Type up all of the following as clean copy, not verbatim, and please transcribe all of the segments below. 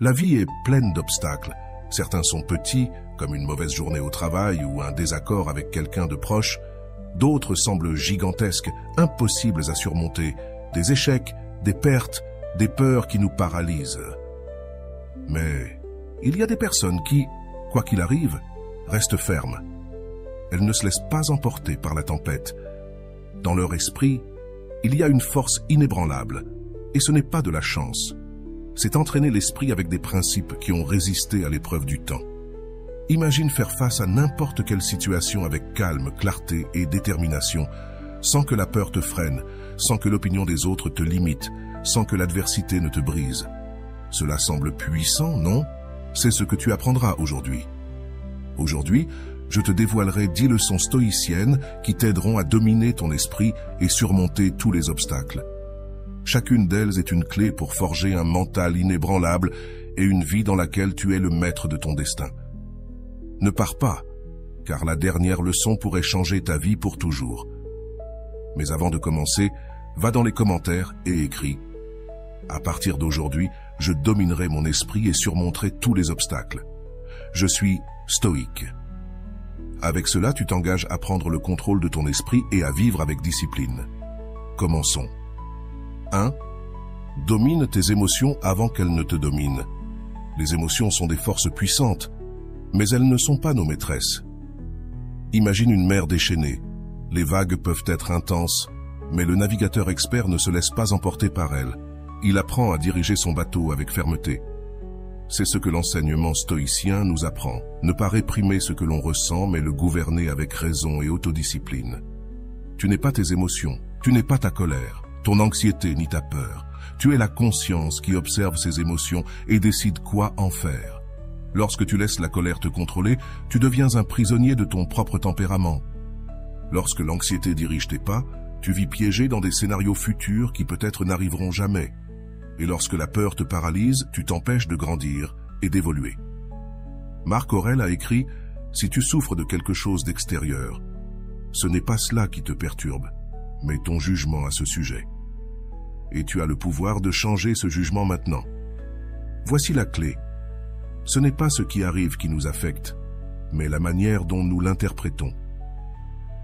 La vie est pleine d'obstacles. Certains sont petits, comme une mauvaise journée au travail ou un désaccord avec quelqu'un de proche. D'autres semblent gigantesques, impossibles à surmonter. Des échecs, des pertes, des peurs qui nous paralysent. Mais il y a des personnes qui, quoi qu'il arrive, restent fermes. Elles ne se laissent pas emporter par la tempête. Dans leur esprit, il y a une force inébranlable, et ce n'est pas de la chance. C'est entraîner l'esprit avec des principes qui ont résisté à l'épreuve du temps. Imagine faire face à n'importe quelle situation avec calme, clarté et détermination, sans que la peur te freine, sans que l'opinion des autres te limite, sans que l'adversité ne te brise. Cela semble puissant, non? C'est ce que tu apprendras aujourd'hui. Aujourd'hui, je te dévoilerai 10 leçons stoïciennes qui t'aideront à dominer ton esprit et surmonter tous les obstacles. Chacune d'elles est une clé pour forger un mental inébranlable et une vie dans laquelle tu es le maître de ton destin. Ne pars pas, car la dernière leçon pourrait changer ta vie pour toujours. Mais avant de commencer, va dans les commentaires et écris « À partir d'aujourd'hui, je dominerai mon esprit et surmonterai tous les obstacles. Je suis stoïque. » Avec cela, tu t'engages à prendre le contrôle de ton esprit et à vivre avec discipline. Commençons. 1. Domine tes émotions avant qu'elles ne te dominent. Les émotions sont des forces puissantes, mais elles ne sont pas nos maîtresses. Imagine une mer déchaînée. Les vagues peuvent être intenses, mais le navigateur expert ne se laisse pas emporter par elles. Il apprend à diriger son bateau avec fermeté. C'est ce que l'enseignement stoïcien nous apprend. Ne pas réprimer ce que l'on ressent, mais le gouverner avec raison et autodiscipline. Tu n'es pas tes émotions, tu n'es pas ta colère, ton anxiété ni ta peur. Tu es la conscience qui observe ces émotions et décide quoi en faire. Lorsque tu laisses la colère te contrôler, tu deviens un prisonnier de ton propre tempérament. Lorsque l'anxiété dirige tes pas, tu vis piégé dans des scénarios futurs qui peut-être n'arriveront jamais. Et lorsque la peur te paralyse, tu t'empêches de grandir et d'évoluer. Marc Aurèle a écrit « Si tu souffres de quelque chose d'extérieur, ce n'est pas cela qui te perturbe, mais ton jugement à ce sujet. Et tu as le pouvoir de changer ce jugement maintenant. Voici la clé. Ce n'est pas ce qui arrive qui nous affecte, mais la manière dont nous l'interprétons.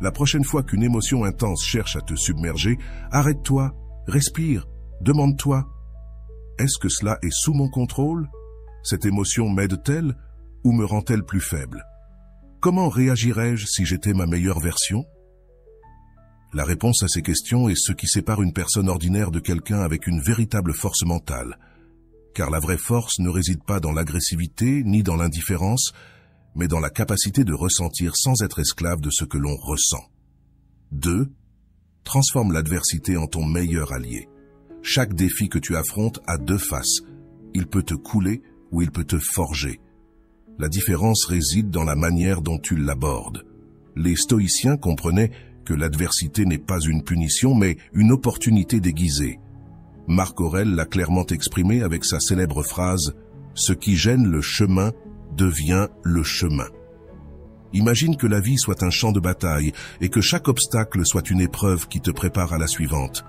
La prochaine fois qu'une émotion intense cherche à te submerger, arrête-toi, respire, demande-toi « Est-ce que cela est sous mon contrôle? Cette émotion m'aide-t-elle ou me rend-elle plus faible? Comment réagirais-je si j'étais ma meilleure version ?» La réponse à ces questions est ce qui sépare une personne ordinaire de quelqu'un avec une véritable force mentale. Car la vraie force ne réside pas dans l'agressivité ni dans l'indifférence, mais dans la capacité de ressentir sans être esclave de ce que l'on ressent. 2. Transforme l'adversité en ton meilleur allié. Chaque défi que tu affrontes a 2 faces. Il peut te couler ou il peut te forger. La différence réside dans la manière dont tu l'abordes. Les stoïciens comprenaient que l'adversité n'est pas une punition, mais une opportunité déguisée. Marc Aurèle l'a clairement exprimé avec sa célèbre phrase « Ce qui gêne le chemin devient le chemin ». Imagine que la vie soit un champ de bataille et que chaque obstacle soit une épreuve qui te prépare à la suivante.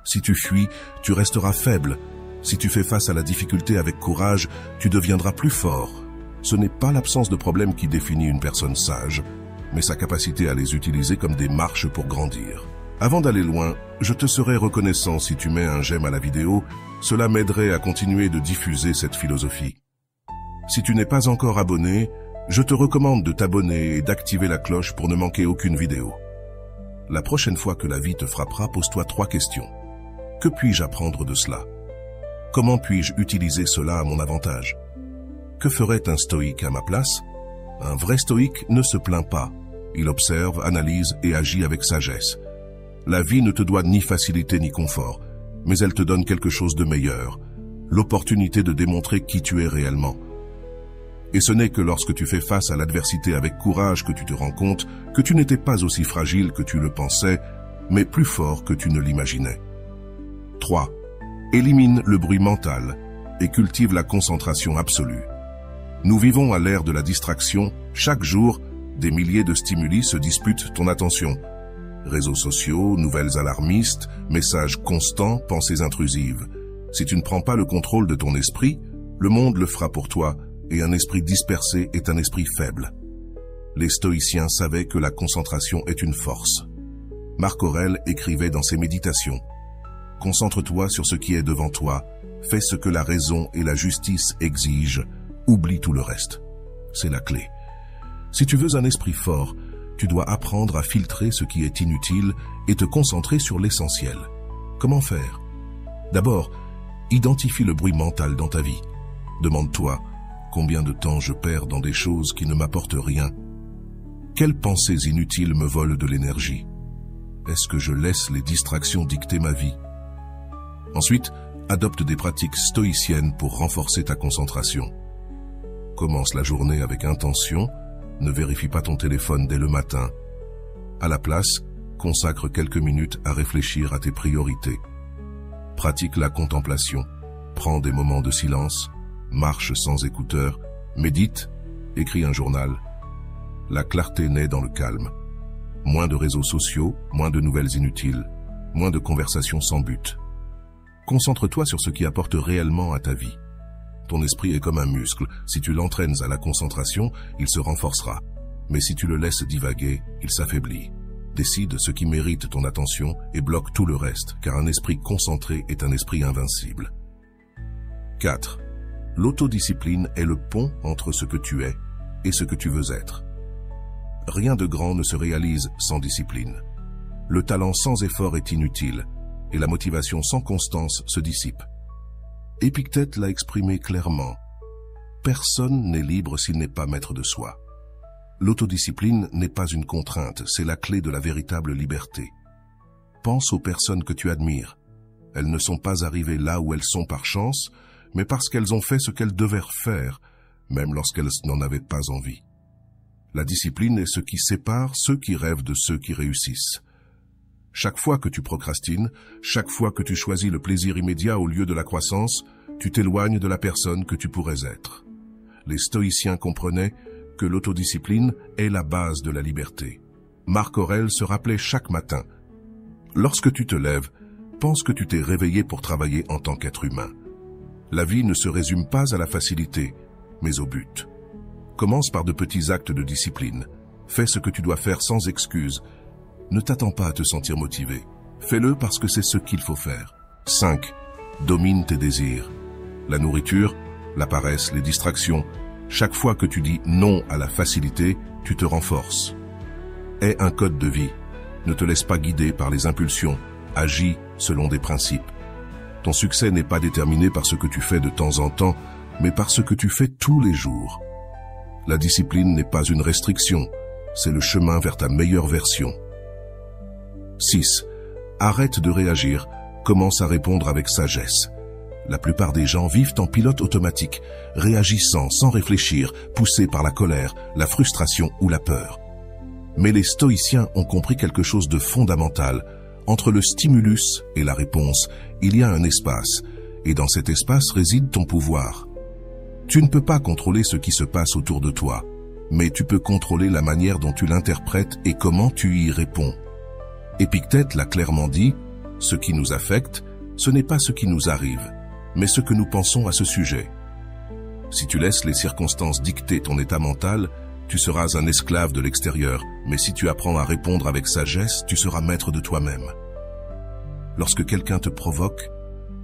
Si tu fuis, tu resteras faible. Si tu fais face à la difficulté avec courage, tu deviendras plus fort. Ce n'est pas l'absence de problèmes qui définit une personne sage, mais sa capacité à les utiliser comme des marches pour grandir. Avant d'aller loin, je te serais reconnaissant si tu mets un j'aime à la vidéo, cela m'aiderait à continuer de diffuser cette philosophie. Si tu n'es pas encore abonné, je te recommande de t'abonner et d'activer la cloche pour ne manquer aucune vidéo. La prochaine fois que la vie te frappera, pose-toi 3 questions. Que puis-je apprendre de cela? Comment puis-je utiliser cela à mon avantage? Que ferait un stoïque à ma place? Un vrai stoïque ne se plaint pas. Il observe, analyse et agit avec sagesse. La vie ne te doit ni facilité ni confort, mais elle te donne quelque chose de meilleur, l'opportunité de démontrer qui tu es réellement. Et ce n'est que lorsque tu fais face à l'adversité avec courage que tu te rends compte que tu n'étais pas aussi fragile que tu le pensais, mais plus fort que tu ne l'imaginais. 3. Élimine le bruit mental et cultive la concentration absolue. Nous vivons à l'ère de la distraction. Chaque jour, des milliers de stimuli se disputent ton attention. Réseaux sociaux, nouvelles alarmistes, messages constants, pensées intrusives. Si tu ne prends pas le contrôle de ton esprit, Le monde le fera pour toi, et un esprit dispersé est un esprit faible. Les stoïciens savaient que la concentration est une force. Marc Aurèle écrivait dans ses méditations: « Concentre-toi sur ce qui est devant toi, fais ce que la raison et la justice exigent, oublie tout le reste. » C'est la clé. Si tu veux un esprit fort, tu dois apprendre à filtrer ce qui est inutile et te concentrer sur l'essentiel. Comment faire? D'abord, identifie le bruit mental dans ta vie. Demande-toi: combien de temps je perds dans des choses qui ne m'apportent rien? Quelles pensées inutiles me volent de l'énergie? Est-ce que je laisse les distractions dicter ma vie? Ensuite, adopte des pratiques stoïciennes pour renforcer ta concentration. Commence la journée avec intention, ne vérifie pas ton téléphone dès le matin. À la place, consacre quelques minutes à réfléchir à tes priorités. Pratique la contemplation, prends des moments de silence, marche sans écouteurs, médite, écris un journal. La clarté naît dans le calme. Moins de réseaux sociaux, moins de nouvelles inutiles, moins de conversations sans but. Concentre-toi sur ce qui apporte réellement à ta vie. Ton esprit est comme un muscle. Si tu l'entraînes à la concentration, il se renforcera. Mais si tu le laisses divaguer, il s'affaiblit. Décide ce qui mérite ton attention et bloque tout le reste, car un esprit concentré est un esprit invincible. 4. L'autodiscipline est le pont entre ce que tu es et ce que tu veux être. Rien de grand ne se réalise sans discipline. Le talent sans effort est inutile, et la motivation sans constance se dissipe. Épictète l'a exprimé clairement: personne n'est libre s'il n'est pas maître de soi. L'autodiscipline n'est pas une contrainte, c'est la clé de la véritable liberté. Pense aux personnes que tu admires. Elles ne sont pas arrivées là où elles sont par chance, mais parce qu'elles ont fait ce qu'elles devaient faire, même lorsqu'elles n'en avaient pas envie. La discipline est ce qui sépare ceux qui rêvent de ceux qui réussissent. Chaque fois que tu procrastines, chaque fois que tu choisis le plaisir immédiat au lieu de la croissance, tu t'éloignes de la personne que tu pourrais être. Les stoïciens comprenaient que l'autodiscipline est la base de la liberté. Marc Aurèle se rappelait chaque matin: lorsque tu te lèves, pense que tu t'es réveillé pour travailler en tant qu'être humain. La vie ne se résume pas à la facilité, mais au but. Commence par de petits actes de discipline. Fais ce que tu dois faire sans excuse. Ne t'attends pas à te sentir motivé. Fais-le parce que c'est ce qu'il faut faire. 5. Domine tes désirs. La nourriture, la paresse, les distractions. Chaque fois que tu dis non à la facilité, tu te renforces. Aie un code de vie. Ne te laisse pas guider par les impulsions. Agis selon des principes. Ton succès n'est pas déterminé par ce que tu fais de temps en temps, mais par ce que tu fais tous les jours. La discipline n'est pas une restriction, c'est le chemin vers ta meilleure version. 6. Arrête de réagir, commence à répondre avec sagesse. La plupart des gens vivent en pilote automatique, réagissant sans réfléchir, poussés par la colère, la frustration ou la peur. Mais les stoïciens ont compris quelque chose de fondamental. Entre le stimulus et la réponse, il y a un espace, et dans cet espace réside ton pouvoir. Tu ne peux pas contrôler ce qui se passe autour de toi, mais tu peux contrôler la manière dont tu l'interprètes et comment tu y réponds. Épictète l'a clairement dit: ce qui nous affecte, ce n'est pas ce qui nous arrive, mais ce que nous pensons à ce sujet. Si tu laisses les circonstances dicter ton état mental, tu seras un esclave de l'extérieur, mais si tu apprends à répondre avec sagesse, tu seras maître de toi-même. Lorsque quelqu'un te provoque,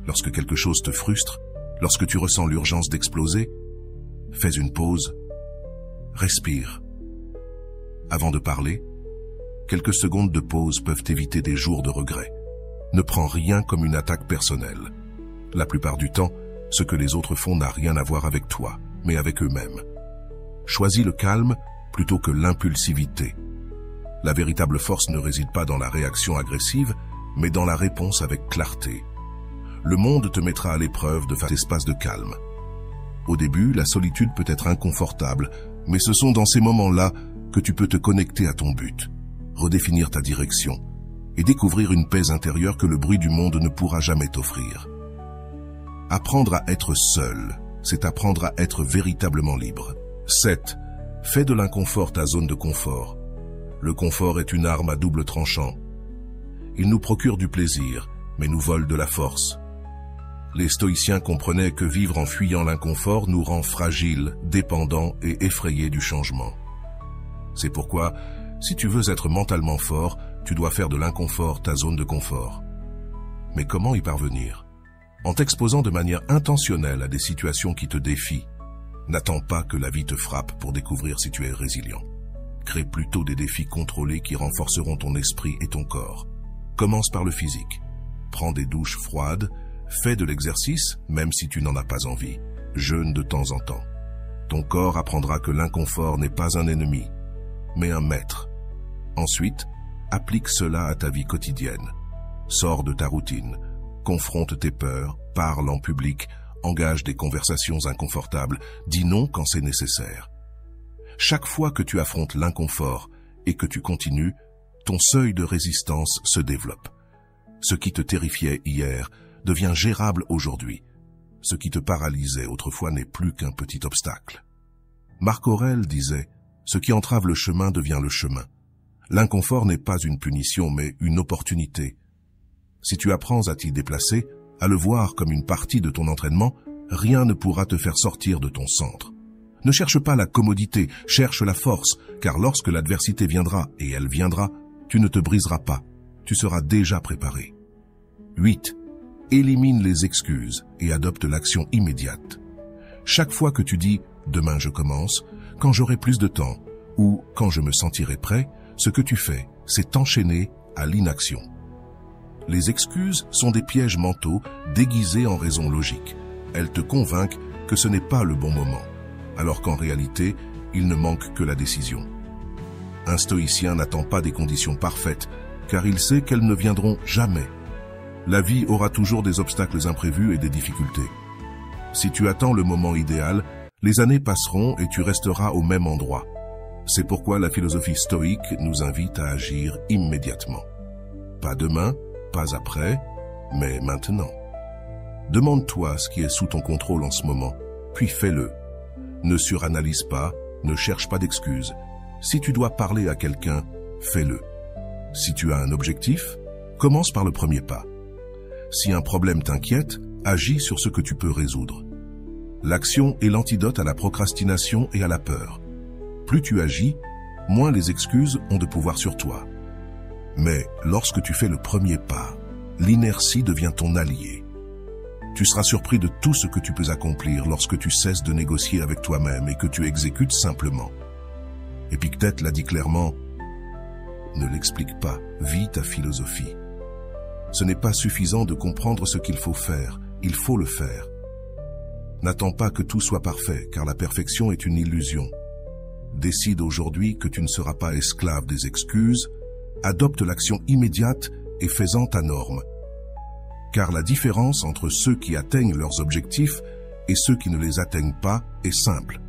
lorsque quelque chose te frustre, lorsque tu ressens l'urgence d'exploser, fais une pause, respire. Avant de parler, quelques secondes de pause peuvent éviter des jours de regret. Ne prends rien comme une attaque personnelle. La plupart du temps, ce que les autres font n'a rien à voir avec toi, mais avec eux-mêmes. Choisis le calme plutôt que l'impulsivité. La véritable force ne réside pas dans la réaction agressive, mais dans la réponse avec clarté. Le monde te mettra à l'épreuve de faire cet espace de calme. Au début, la solitude peut être inconfortable, mais ce sont dans ces moments-là que tu peux te connecter à ton but, redéfinir ta direction et découvrir une paix intérieure que le bruit du monde ne pourra jamais t'offrir. Apprendre à être seul, c'est apprendre à être véritablement libre. 7. Fais de l'inconfort ta zone de confort. Le confort est une arme à double tranchant. Il nous procure du plaisir, mais nous vole de la force. Les stoïciens comprenaient que vivre en fuyant l'inconfort nous rend fragiles, dépendants et effrayés du changement. C'est pourquoi, si tu veux être mentalement fort, tu dois faire de l'inconfort ta zone de confort. Mais comment y parvenir? En t'exposant de manière intentionnelle à des situations qui te défient. N'attends pas que la vie te frappe pour découvrir si tu es résilient. Crée plutôt des défis contrôlés qui renforceront ton esprit et ton corps. Commence par le physique. Prends des douches froides, fais de l'exercice, même si tu n'en as pas envie. Jeûne de temps en temps. Ton corps apprendra que l'inconfort n'est pas un ennemi, mais un maître. Ensuite, applique cela à ta vie quotidienne. Sors de ta routine, confronte tes peurs, parle en public, engage des conversations inconfortables, dis non quand c'est nécessaire. Chaque fois que tu affrontes l'inconfort et que tu continues, ton seuil de résistance se développe. Ce qui te terrifiait hier devient gérable aujourd'hui. Ce qui te paralysait autrefois n'est plus qu'un petit obstacle. Marc Aurèle disait « Ce qui entrave le chemin devient le chemin ». L'inconfort n'est pas une punition, mais une opportunité. Si tu apprends à t'y déplacer, à le voir comme une partie de ton entraînement, rien ne pourra te faire sortir de ton centre. Ne cherche pas la commodité, cherche la force, car lorsque l'adversité viendra, et elle viendra, tu ne te briseras pas, tu seras déjà préparé. 8. Élimine les excuses et adopte l'action immédiate. Chaque fois que tu dis « demain je commence »,« quand j'aurai plus de temps » ou « quand je me sentirai prêt », ce que tu fais, c'est t'enchaîner à l'inaction. Les excuses sont des pièges mentaux déguisés en raisons logiques. Elles te convainquent que ce n'est pas le bon moment, alors qu'en réalité, il ne manque que la décision. Un stoïcien n'attend pas des conditions parfaites, car il sait qu'elles ne viendront jamais. La vie aura toujours des obstacles imprévus et des difficultés. Si tu attends le moment idéal, les années passeront et tu resteras au même endroit. C'est pourquoi la philosophie stoïque nous invite à agir immédiatement. Pas demain, pas après, mais maintenant. Demande-toi ce qui est sous ton contrôle en ce moment, puis fais-le. Ne suranalyse pas, ne cherche pas d'excuses. Si tu dois parler à quelqu'un, fais-le. Si tu as un objectif, commence par le premier pas. Si un problème t'inquiète, agis sur ce que tu peux résoudre. L'action est l'antidote à la procrastination et à la peur. Plus tu agis, moins les excuses ont de pouvoir sur toi. Mais lorsque tu fais le premier pas, l'inertie devient ton allié. Tu seras surpris de tout ce que tu peux accomplir lorsque tu cesses de négocier avec toi-même et que tu exécutes simplement. Épictète l'a dit clairement, « Ne l'explique pas, vis ta philosophie. » Ce n'est pas suffisant de comprendre ce qu'il faut faire, il faut le faire. N'attends pas que tout soit parfait, car la perfection est une illusion. Décide aujourd'hui que tu ne seras pas esclave des excuses, adopte l'action immédiate et fais-en ta norme. Car la différence entre ceux qui atteignent leurs objectifs et ceux qui ne les atteignent pas est simple.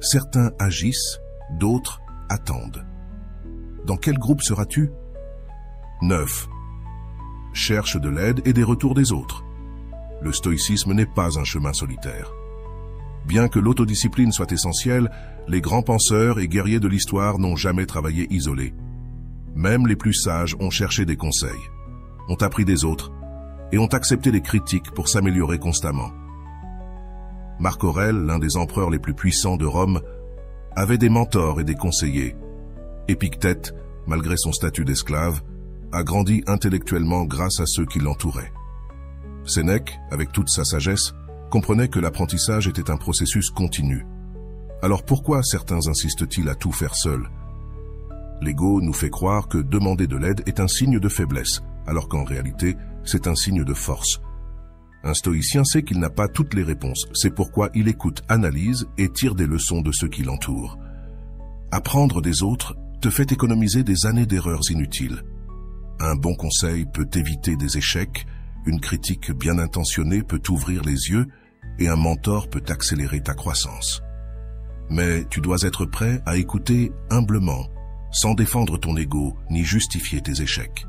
Certains agissent, d'autres attendent. Dans quel groupe seras-tu? 9. Cherche de l'aide et des retours des autres. Le stoïcisme n'est pas un chemin solitaire. Bien que l'autodiscipline soit essentielle, les grands penseurs et guerriers de l'histoire n'ont jamais travaillé isolés. Même les plus sages ont cherché des conseils, ont appris des autres et ont accepté les critiques pour s'améliorer constamment. Marc Aurèle, l'un des empereurs les plus puissants de Rome, avait des mentors et des conseillers. Épictète, malgré son statut d'esclave, a grandi intellectuellement grâce à ceux qui l'entouraient. Sénèque, avec toute sa sagesse, comprenait que l'apprentissage était un processus continu. Alors pourquoi certains insistent-ils à tout faire seuls? L'ego nous fait croire que demander de l'aide est un signe de faiblesse, alors qu'en réalité, c'est un signe de force. Un stoïcien sait qu'il n'a pas toutes les réponses, c'est pourquoi il écoute, analyse et tire des leçons de ceux qui l'entourent. Apprendre des autres te fait économiser des années d'erreurs inutiles. Un bon conseil peut éviter des échecs, une critique bien intentionnée peut t'ouvrir les yeux et un mentor peut accélérer ta croissance. Mais tu dois être prêt à écouter humblement, sans défendre ton ego ni justifier tes échecs.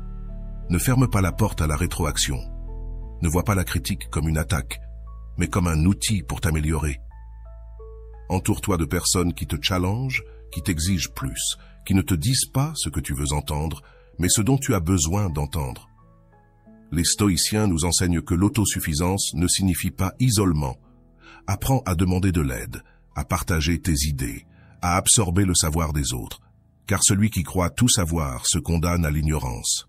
Ne ferme pas la porte à la rétroaction. Ne vois pas la critique comme une attaque, mais comme un outil pour t'améliorer. Entoure-toi de personnes qui te challengent, qui t'exigent plus, qui ne te disent pas ce que tu veux entendre, mais ce dont tu as besoin d'entendre. Les stoïciens nous enseignent que l'autosuffisance ne signifie pas isolement. Apprends à demander de l'aide, à partager tes idées, à absorber le savoir des autres, car celui qui croit tout savoir se condamne à l'ignorance.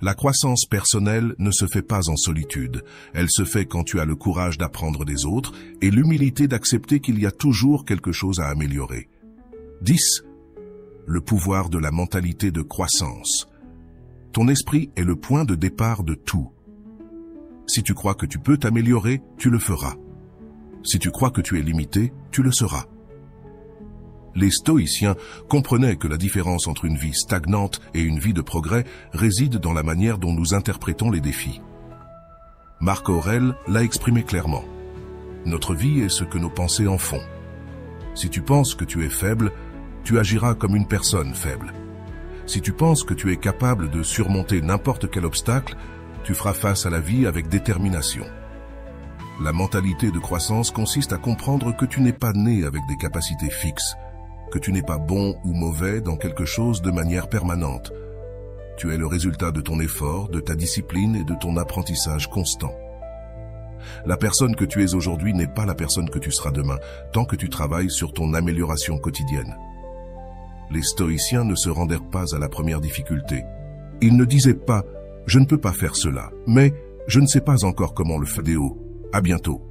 La croissance personnelle ne se fait pas en solitude, elle se fait quand tu as le courage d'apprendre des autres et l'humilité d'accepter qu'il y a toujours quelque chose à améliorer. 10. Le pouvoir de la mentalité de croissance. Ton esprit est le point de départ de tout. Si tu crois que tu peux t'améliorer, tu le feras. Si tu crois que tu es limité, tu le seras. Les stoïciens comprenaient que la différence entre une vie stagnante et une vie de progrès réside dans la manière dont nous interprétons les défis. Marc Aurèle l'a exprimé clairement. Notre vie est ce que nos pensées en font. Si tu penses que tu es faible, tu agiras comme une personne faible. Si tu penses que tu es capable de surmonter n'importe quel obstacle, tu feras face à la vie avec détermination. La mentalité de croissance consiste à comprendre que tu n'es pas né avec des capacités fixes, que tu n'es pas bon ou mauvais dans quelque chose de manière permanente. Tu es le résultat de ton effort, de ta discipline et de ton apprentissage constant. La personne que tu es aujourd'hui n'est pas la personne que tu seras demain, tant que tu travailles sur ton amélioration quotidienne. Les stoïciens ne se rendèrent pas à la première difficulté. Ils ne disaient pas « je ne peux pas faire cela », mais « je ne sais pas encore comment le faire ». À bientôt.